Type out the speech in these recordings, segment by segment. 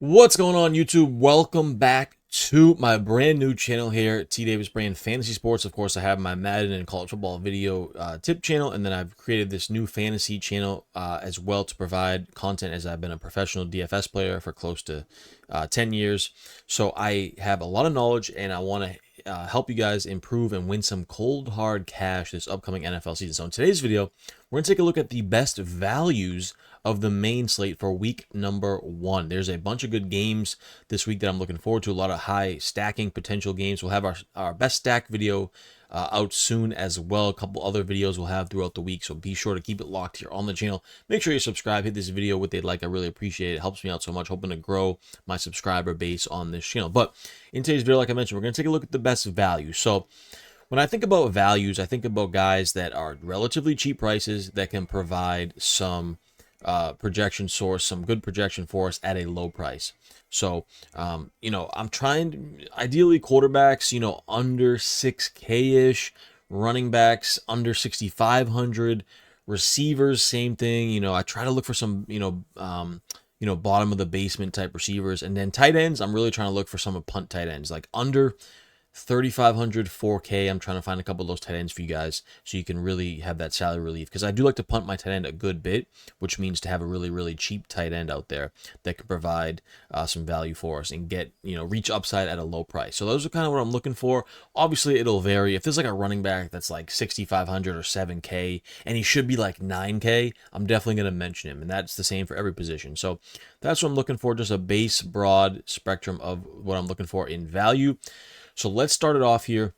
What's going on, YouTube? Welcome back to my brand new channel here, T Davis Brand Fantasy Sports. Of course, I have my Madden and college football video tip channel, and then I've created this new fantasy channel as well to provide content, as I've been a professional DFS player for close to 10 years. So I have a lot of knowledge, and I want to help you guys improve and win some cold hard cash this upcoming NFL season. So in today's video, we're going to take a look at the best values of the main slate for week number 1. There's a bunch of good games this week that I'm looking forward to, a lot of high stacking potential games. We'll have our best stack video out soon as well. A couple other videos we'll have throughout the week, so be sure to keep it locked here on the channel. Make sure you subscribe, hit this video with a like. I really appreciate it. It helps me out so much, hoping to grow my subscriber base on this channel. But in today's video, like I mentioned, we're going to take a look at the best value. So when I think about values, I think about guys that are relatively cheap prices that can provide some projection source, some good projection for us at a low price. So, I'm trying, ideally quarterbacks, under 6K-ish, running backs under 6,500, receivers, same thing. I try to look for some, bottom of the basement type receivers, and then tight ends. I'm really trying to look for some punt tight ends, like under 3,500, 4K. I'm trying to find a couple of those tight ends for you guys so you can really have that salary relief, because I do like to punt my tight end a good bit, which means to have a really, really cheap tight end out there that can provide some value for us and get, reach upside at a low price. So those are kind of what I'm looking for. Obviously, it'll vary. If there's like a running back that's like 6,500 or 7K and he should be like 9K, I'm definitely going to mention him, and that's the same for every position. So that's what I'm looking for, just a base, broad spectrum of what I'm looking for in value. So let's start it off here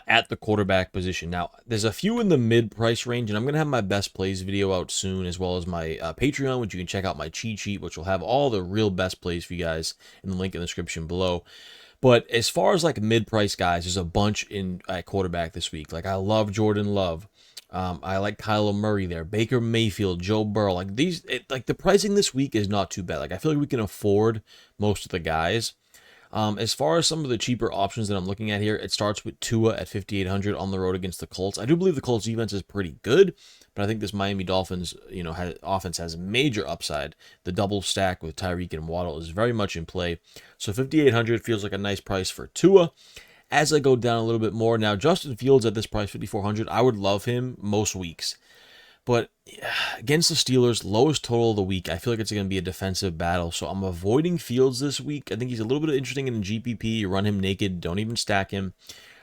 at the quarterback position. Now, there's a few in the mid-price range, and I'm going to have my best plays video out soon, as well as my Patreon, which you can check out my cheat sheet, which will have all the real best plays for you guys in the link in the description below. But as far as like mid-price guys, there's a bunch at quarterback this week. Like, I love Jordan Love. I like Kyler Murray there, Baker Mayfield, Joe Burrow. Like the pricing this week is not too bad. Like, I feel like we can afford most of the guys. As far as some of the cheaper options that I'm looking at here, it starts with Tua at 5,800 on the road against the Colts. I do believe the Colts defense is pretty good, but I think this Miami Dolphins, offense has major upside. The double stack with Tyreek and Waddle is very much in play. So 5,800 feels like a nice price for Tua. As I go down a little bit more, now Justin Fields at this price, 5,400, I would love him most weeks. But against the Steelers, lowest total of the week, I feel like it's going to be a defensive battle. So I'm avoiding Fields this week. I think he's a little bit interesting in GPP. You run him naked, don't even stack him.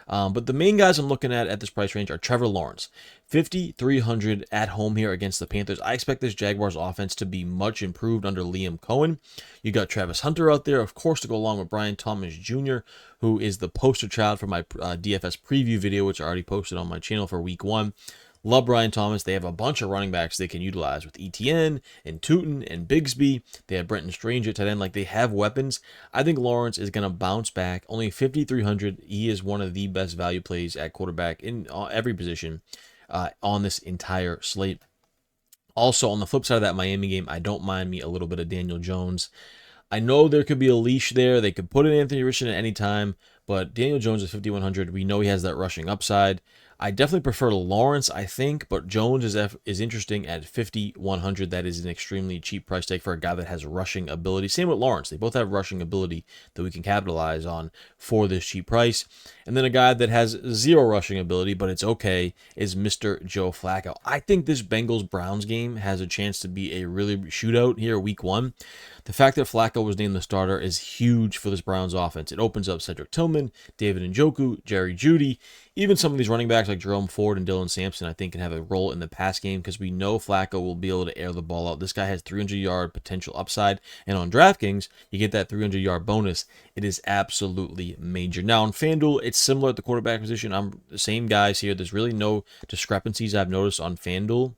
But the main guys I'm looking at this price range are Trevor Lawrence, 5,300 at home here against the Panthers. I expect this Jaguars offense to be much improved under Liam Cohen. You got Travis Hunter out there, of course, to go along with Brian Thomas Jr., who is the poster child for my DFS preview video, which I already posted on my channel for week 1. Love Brian Thomas. They have a bunch of running backs they can utilize with ETN and Tootin and Bigsby. They have Brenton Strange at tight end. Like, they have weapons. I think Lawrence is going to bounce back. Only 5,300. He is one of the best value plays at quarterback in every position on this entire slate. Also, on the flip side of that Miami game, I don't mind me a little bit of Daniel Jones. I know there could be a leash there. They could put in Anthony Richardson at any time, but Daniel Jones is 5,100. We know he has that rushing upside. I definitely prefer Lawrence, I think, but Jones is interesting at 5,100. That is an extremely cheap price tag for a guy that has rushing ability. Same with Lawrence. They both have rushing ability that we can capitalize on for this cheap price. And then a guy that has zero rushing ability, but it's okay, is Mr. Joe Flacco. I think this Bengals-Browns game has a chance to be a really shootout here week 1. The fact that Flacco was named the starter is huge for this Browns offense. It opens up Cedric Tillman, David Njoku, Jerry Jeudy. Even some of these running backs like Jerome Ford and Dylan Sampson, I think, can have a role in the pass game, because we know Flacco will be able to air the ball out. This guy has 300-yard potential upside, and on Draftkings, you get that 300-yard bonus. It is absolutely major. Now, on Fanduel, it's similar at the quarterback position. I'm the same guys here. There's really no discrepancies I've noticed on Fanduel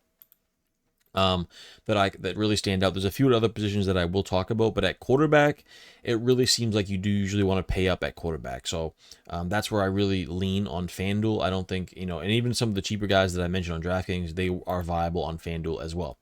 that really stand out. There's a few other positions that I will talk about, but at quarterback, it really seems like you do usually want to pay up at quarterback. So that's where I really lean on FanDuel. I don't think, and even some of the cheaper guys that I mentioned on DraftKings, they are viable on FanDuel as well.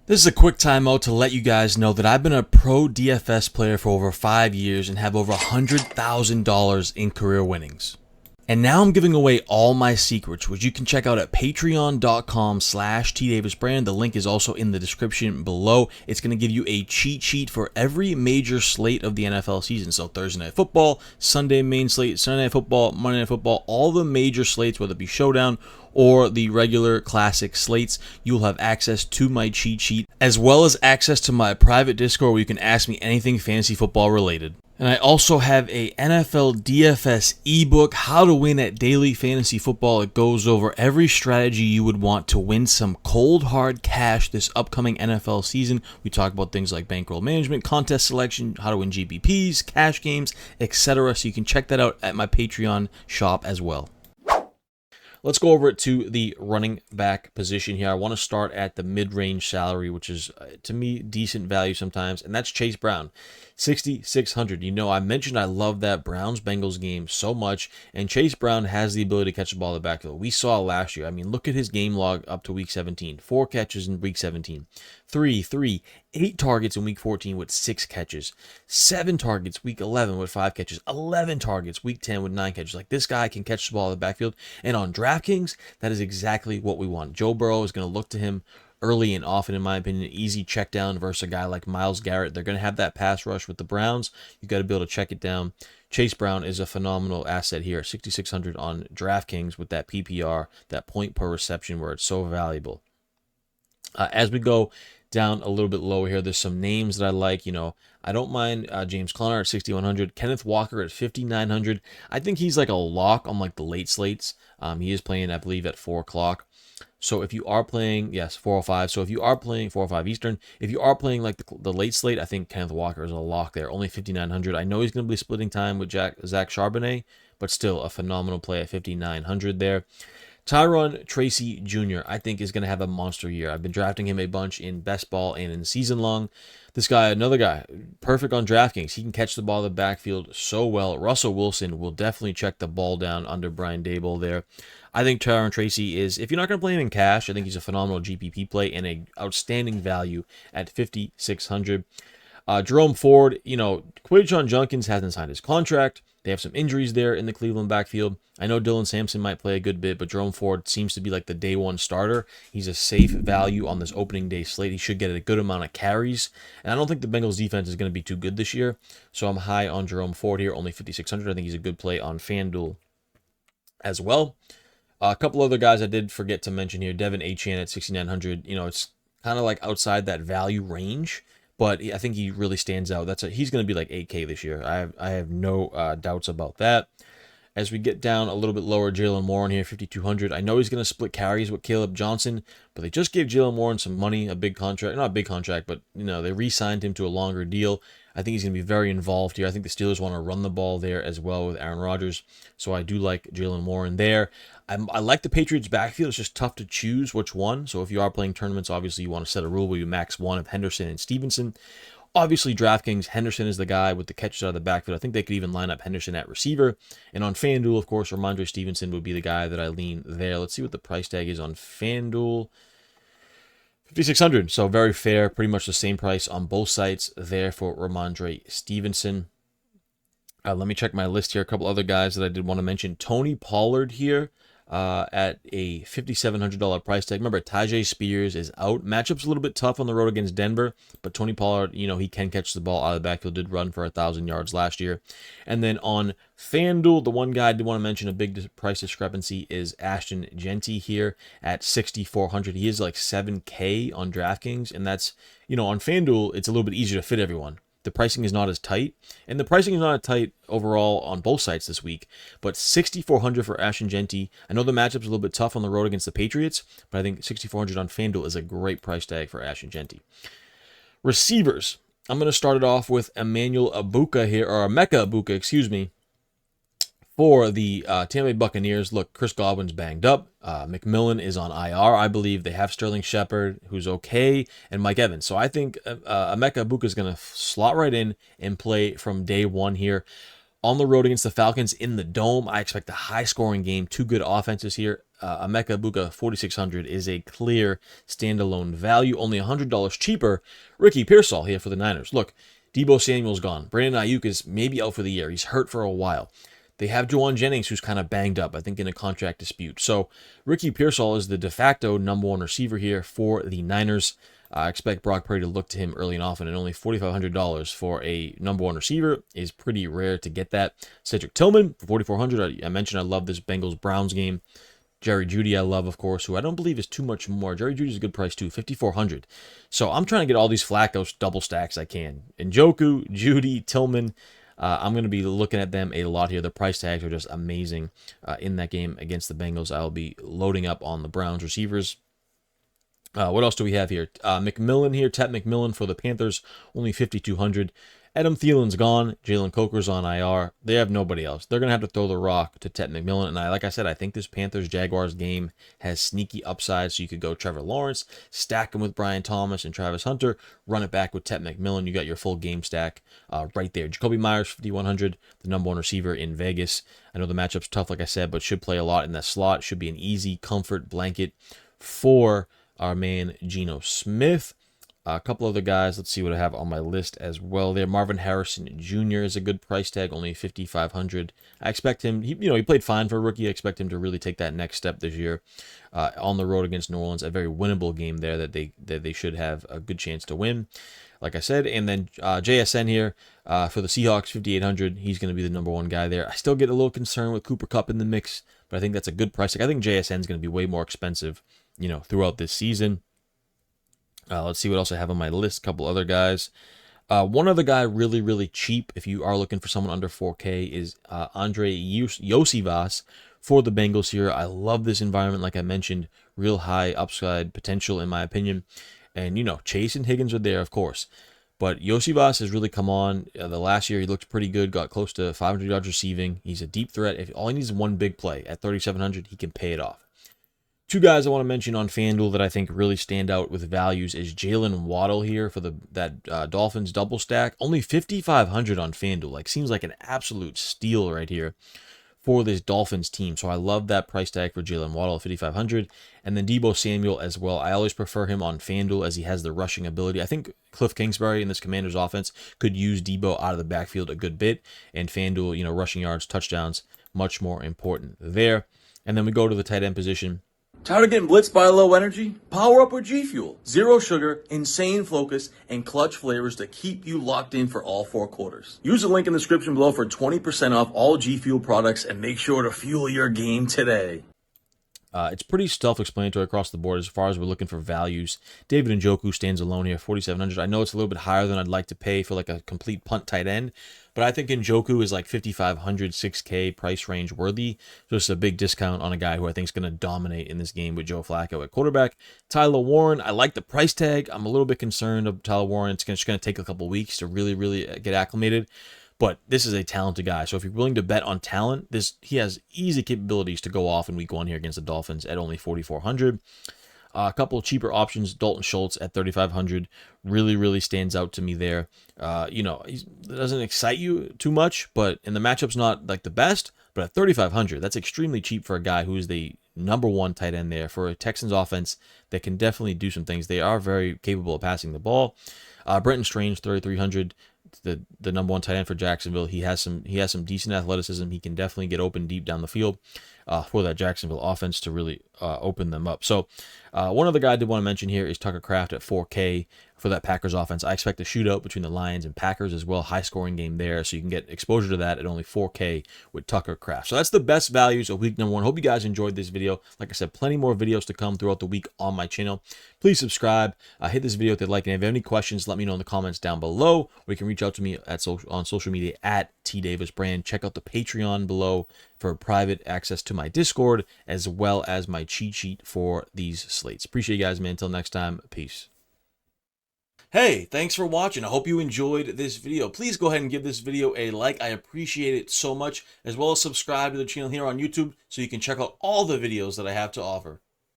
This is a quick timeout to let you guys know that I've been a pro DFS player for over 5 years and have over $100,000 in career winnings. And now I'm giving away all my secrets, which you can check out at patreon.com/tdavisbrand. The link is also in the description below. It's going to give you a cheat sheet for every major slate of the NFL season. So Thursday Night Football, Sunday main slate, Sunday Night Football, Monday Night Football, all the major slates, whether it be Showdown or the regular classic slates, you'll have access to my cheat sheet, as well as access to my private Discord where you can ask me anything fantasy football related. And I also have a NFL DFS ebook, How to Win at Daily Fantasy Football. It goes over every strategy you would want to win some cold hard cash this upcoming NFL season. We talk about things like bankroll management, contest selection, how to win GPPs, cash games, etc. So you can check that out at my Patreon shop as well. Let's go over it to the running back position here. I want to start at the mid-range salary, which is, to me, decent value sometimes, and that's Chase Brown, 6,600. You know, I mentioned I love that Browns-Bengals game so much, and Chase Brown has the ability to catch the ball in the backfield. We saw last year. I mean, look at his game log up to Week 17. 4 catches in Week 17. 8 targets in Week 14 with 6 catches. 7 targets Week 11 with 5 catches. 11 targets Week 10 with 9 catches. Like, this guy can catch the ball in the backfield. And on Draftkings, that is exactly what we want. Joe Burrow is going to look to him early and often, in my opinion. Easy check down versus a guy like Myles Garrett. They're going to have that pass rush with the Browns. You got to be able to check it down. Chase Brown is a phenomenal asset here. 6,600 on Draftkings with that PPR, that point per reception where it's so valuable. As we go down a little bit lower here, there's some names that I like. You know, I don't mind James Conner at 6,100, Kenneth Walker at 5,900. I think he's like a lock on like the late slates. He is playing, I believe, at 4 o'clock. So if you are playing, yes, 4:05. So if you are playing 4:05 Eastern, if you are playing like the late slate, I think Kenneth Walker is a lock there. Only 5,900. I know he's going to be splitting time with Zach Charbonnet, but still a phenomenal play at 5,900 there. Tyron Tracy Jr., I think, is going to have a monster year. I've been drafting him a bunch in best ball and in season long. This guy, another guy, perfect on DraftKings. He can catch the ball in the backfield so well. Russell Wilson will definitely check the ball down under Brian Daboll there. I think Tyron Tracy is, if you're not going to play him in cash, I think he's a phenomenal GPP play and an outstanding value at 5,600. Jerome Ford, you know, Quajon Junkins hasn't signed his contract. They have some injuries there in the Cleveland backfield. I know Dylan Sampson might play a good bit, but Jerome Ford seems to be like the day one starter. He's a safe value on this opening day slate. He should get a good amount of carries. And I don't think the Bengals defense is going to be too good this year. So I'm high on Jerome Ford here, only 5,600. I think he's a good play on FanDuel as well. A couple other guys I did forget to mention here. Devin Achane at 6,900. You know, it's kind of like outside that value range, but I think he really stands out. He's going to be like 8K this year. I have no doubts about that. As we get down a little bit lower, Jalen Warren here, 5,200. I know he's going to split carries with Caleb Johnson, but they just gave Jalen Warren some money, a big contract. Not a big contract, but, you know, they re-signed him to a longer deal. I think he's going to be very involved here. I think the Steelers want to run the ball there as well with Aaron Rodgers, so I do like Jalen Warren there. I like the Patriots' backfield. It's just tough to choose which one. So if you are playing tournaments, obviously you want to set a rule where you max one of Henderson and Stevenson. Obviously, DraftKings, Henderson is the guy with the catches out of the backfield. I think they could even line up Henderson at receiver. And on FanDuel, of course, Ramondre Stevenson would be the guy that I lean there. Let's see what the price tag is on FanDuel. 5,600, so very fair. Pretty much the same price on both sites there for Ramondre Stevenson. Let me check my list here. A couple other guys that I did want to mention. Tony Pollard here. At a $5,700 price tag. Remember, Tajay Spears is out. Matchup's a little bit tough on the road against Denver, but Tony Pollard, you know, he can catch the ball out of the backfield. Did run for 1,000 yards last year. And then on FanDuel, the one guy I did want to mention a big price discrepancy is Ashton Genty here at 6,400. He is like 7K on DraftKings, and that's, you know, on FanDuel, it's a little bit easier to fit everyone. The pricing is not as tight, and the pricing is not as tight overall on both sites this week, but 6,400 for Ashton Genty. I know the matchup's a little bit tough on the road against the Patriots, but I think 6,400 on FanDuel is a great price tag for Ashton Genty. Receivers. I'm going to start it off with Emeka Egbuka, excuse me, for the Tampa Bay Buccaneers. Look, Chris Godwin's banged up. McMillan is on IR. I believe they have Sterling Shepard, who's okay, and Mike Evans. So I think Emeka Egbuka is going to slot right in and play from day one here. On the road against the Falcons in the Dome, I expect a high-scoring game. Two good offenses here. Emeka Egbuka, 4,600, is a clear standalone value. Only $100 cheaper. Ricky Pearsall here for the Niners. Look, Deebo Samuel's gone. Brandon Ayuk is maybe out for the year. He's hurt for a while. They have Juwan Jennings, who's kind of banged up, I think, in a contract dispute. So Ricky Pearsall is the de facto #1 receiver here for the Niners. I expect Brock Purdy to look to him early and often, and only $4,500 for a #1 receiver is pretty rare to get that. Cedric Tillman for $4,400. I mentioned I love this Bengals-Browns game. Jerry Jeudy I love, of course, who I don't believe is too much more. Jerry Jeudy's a good price too, $5,400. So I'm trying to get all these Flacco double stacks I can. Njoku, Jeudy, Tillman. I'm going to be looking at them a lot here. The price tags are just amazing in that game against the Bengals. I'll be loading up on the Browns receivers. What else do we have here? McMillan here, Ted McMillan for the Panthers, only $5,200. Adam Thielen's gone. Jalen Coker's on IR. They have nobody else. They're going to have to throw the rock to Ted McMillan. And like I said, I think this Panthers-Jaguars game has sneaky upside. So you could go Trevor Lawrence, stack him with Brian Thomas and Travis Hunter, run it back with Ted McMillan. You got your full game stack right there. Jacoby Myers, $5,100, the #1 receiver in Vegas. I know the matchup's tough, like I said, but should play a lot in that slot. Should be an easy comfort blanket for our man Geno Smith. A couple other guys. Let's see what I have on my list as well there. Marvin Harrison Jr. is a good price tag, only $5,500. I expect him, he played fine for a rookie. I expect him to really take that next step this year on the road against New Orleans. A very winnable game there that they should have a good chance to win, like I said. And then JSN here for the Seahawks, $5,800. He's going to be the #1 guy there. I still get a little concerned with Cooper Kupp in the mix, but I think that's a good price tag. I think JSN is going to be way more expensive, throughout this season. Let's see what else I have on my list. A couple other guys. One other guy really, really cheap, if you are looking for someone under 4K, is Andre Yosivas for the Bengals here. I love this environment, like I mentioned. Real high upside potential, in my opinion. And, Chase and Higgins are there, of course. But Yosivas has really come on. The last year, he looked pretty good, got close to 500 yards receiving. He's a deep threat. If all he needs is one big play at $3,700, he can pay it off. Two guys I want to mention on Fanduel that I think really stand out with values is Jalen Waddle here for that Dolphins double stack. Only $5,500 on Fanduel. Seems like an absolute steal right here for this Dolphins team. So I love that price tag for Jalen Waddle at $5,500. And then Deebo Samuel as well. I always prefer him on Fanduel as he has the rushing ability. I think Cliff Kingsbury in this Commanders offense could use Deebo out of the backfield a good bit. And Fanduel, rushing yards, touchdowns, much more important there. And then we go to the tight end position. Tired of getting blitzed by low energy? Power up with G Fuel. Zero sugar, insane focus, and clutch flavors to keep you locked in for all 4 quarters. Use the link in the description below for 20% off all G Fuel products and make sure to fuel your game today. It's pretty self-explanatory across the board as far as we're looking for values. David Njoku stands alone here, $4,700. I know it's a little bit higher than I'd like to pay for a complete punt tight end, but I think Njoku is $5,500, $6K price range worthy. Just a big discount on a guy who I think is going to dominate in this game with Joe Flacco at quarterback. Tyler Warren, I like the price tag. I'm a little bit concerned of Tyler Warren. It's just going to take a couple weeks to really, really get acclimated. But this is a talented guy. So if you're willing to bet on talent, he has easy capabilities to go off in week 1 here against the Dolphins at only $4,400. A couple of cheaper options. Dalton Schultz at $3,500 really, really stands out to me there. He doesn't excite you too much, but in the matchup's not the best. But at $3,500, that's extremely cheap for a guy who is the #1 tight end there for a Texans offense that can definitely do some things. They are very capable of passing the ball. Brenton Strange, $3,300. The #1 tight end for Jacksonville. He has some decent athleticism. He can definitely get open deep down the field for that Jacksonville offense to really open them up. So one other guy I did want to mention here is Tucker Kraft at 4K for that Packers offense. I expect a shootout between the Lions and Packers as well. High scoring game there, so you can get exposure to that at only 4K with Tucker Kraft. So that's the best values of week #1. Hope you guys enjoyed this video. Like I said, plenty more videos to come throughout the week on my channel. Please subscribe. Hit this video with a like, and if you have any questions, let me know in the comments down below. Or you can reach out to me on social media at TDavisBrand. Check out the Patreon below for private access to my Discord, as well as my cheat sheet for these slates. Appreciate you guys, man. Until next time, peace. Hey, thanks for watching. I hope you enjoyed this video. Please go ahead and give this video a like. I appreciate it so much, as well as subscribe to the channel here on YouTube so you can check out all the videos that I have to offer.